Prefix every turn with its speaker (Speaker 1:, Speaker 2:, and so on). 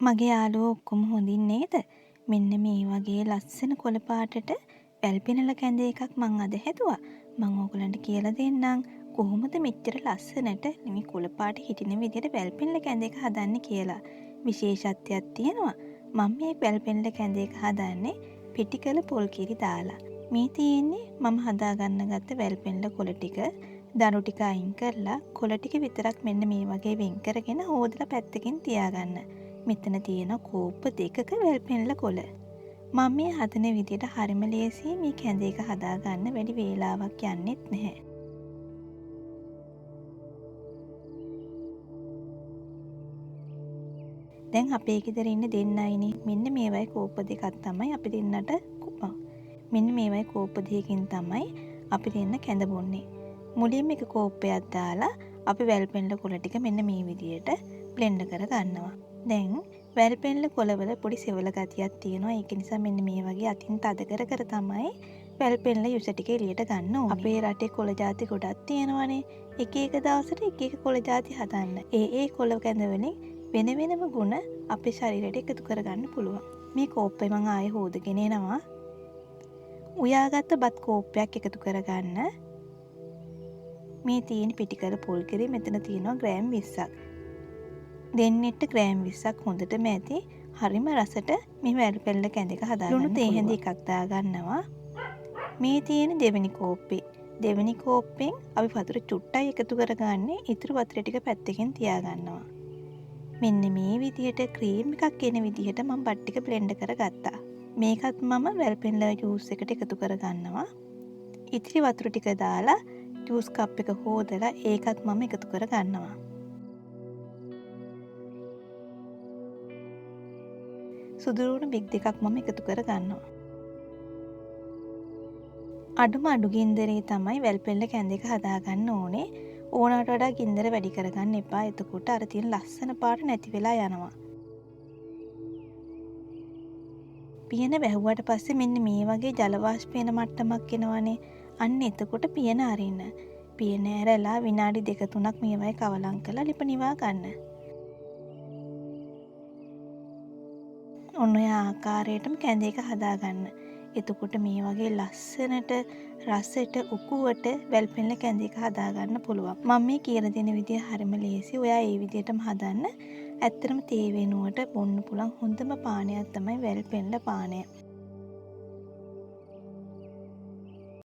Speaker 1: මගේ යාළුවෝ ඔක්කොම හොඳින් නේද? මෙන්න මේ වගේ ලස්සන කොළ පාටට වැල් පිනල කැඳ එකක් මං අද හැදුවා. මං ඕගලන්ට කියලා දෙන්නම් කොහොමද මෙච්චර ලස්සනට මේ කොළ පාට හිටින විදිහට වැල් පිනල කැඳ එක හදන්නේ කියලා. විශේෂත්වයක් තියෙනවා. මම මේ වැල් පිනල කැඳ එක හදන්නේ පිටිකල පොල් කිරි දාලා. මේ තියෙන්නේ මම හදාගන්න ගත්ත වැල් පිනල කොළ ටික. දණු ටික අයින් කරලා කොළ ටික විතරක් මෙන්න මේ වගේ වෙන් කරගෙන හොදලා පැත්තකින් තියාගන්න. මෙතන තියෙන කෝප්ප දෙකක වැල් පෙනල කොළ. මම මේ හදන විදියට හරිම ලේසියි. මේ කැඳ එක හදාගන්න වැඩි වේලාවක් යන්නෙත් නැහැ. දැන් අපේ ගෙදර ඉන්න දෙන්නයිනේ. මෙන්න මේවයි කෝප්ප දෙකක් තමයි අපි දෙන්නට මෙන්න මේවයි කෝප්ප දෙකකින් තමයි අපි දෙන්න කැඳ බොන්නේ. මුලින්ම එක කෝප්පයක් දාලා අපි වැල් පෙනල කොළ ටික මෙන්න මේ විදියට බ්ලෙන්ඩ් කර ගන්නවා. දැන් වැල් පෙනල කොළවල පොඩි සෙවල ගතියක් තියෙනවා. ඒක නිසා මෙන්න මේ වගේ අතින් තද කර තමයි වැල් පෙනල යුස ටික එළියට ගන්න ඕනේ. අපේ රටේ කොළ ಜಾති ගොඩක් තියෙනවානේ. එක එක දවසට එක එක කොළ ಜಾති හදන්න. ඒ කොළ කැඳ වලින් වෙන වෙනම ගුණ අපේ ශරීරයට එකතු කරගන්න පුළුවන්. මේ කෝප්පේ මම ආයෙ හොදගෙන එනවා. උයාගත්ත බත් කෝප්පයක් එකතු කරගන්න. මේ තියෙන පිටිකල පොල් කිරි මෙතන තියෙනවා ග්‍රෑම් 20ක්. දෙන්නෙට ග්‍රෑම් 20ක් හොඳටම ඇති. හරිම රසට මේ වැල් පෙනල කැඳ එක හදාගන්න. ලුණු තේ හැඳි එකක් දාගන්නවා. මේ තියෙන දෙවෙනි කෝප්පේ. දෙවෙනි කෝප්පෙන් අපි වතුර චුට්ටයි එකතු කරගන්නේ. ඉතුරු වතුර ටික පැත්තකින් තියාගන්නවා. මෙන්න මේ විදිහට ක්‍රීම් එකක් එන විදිහට මම බත් ටික බ්ලෙන්ඩ් කරගත්තා. මේකත් මම වැල් පෙනල ජූස් එකට එකතු කරගන්නවා. ඉතිරි වතුර ටික දාලා ජූස් කප් එක හොදලා ඒකත් මම එකතු කරගන්නවා. සුදුරුණු බික් දෙකක් මම එකතු කරගන්නවා. අඩුම අඩු ගින්දරේ තමයි වැල් පෙනල කැඳ එක හදාගන්න ඕනේ. ඕනකට වඩා ගින්දර වැඩි කරගන්න එපා. එතකොට අර තියෙන ලස්සන පාට නැති වෙලා යනවා. පියන වැහුවට පස්සේ මෙන්න මේ වගේ ජල වාෂ්ප වෙන මට්ටමක් එනවනේ. අන්න එතකොට පියන අරින්න. පියන ඇරලා විනාඩි 2-3ක් මේවයි කවලම් කරලා ලිප නිවා ගන්න. ඔන්න ඔය ආකාරයටම කැඳ එක හදාගන්න. එතකොට මේ වගේ ලස්සනට රසට උකුවට වැල් පෙනල කැඳ එක හදාගන්න පුළුවන්. මම මේ කියලා දෙන විදිය හරිම ලේසි. ඔයා ඒ විදියටම හදන්න. ඇත්තටම තේ වෙනුවට බොන්න පුළුවන් හොඳම පානයක් තමයි වැල් පෙනල පානය.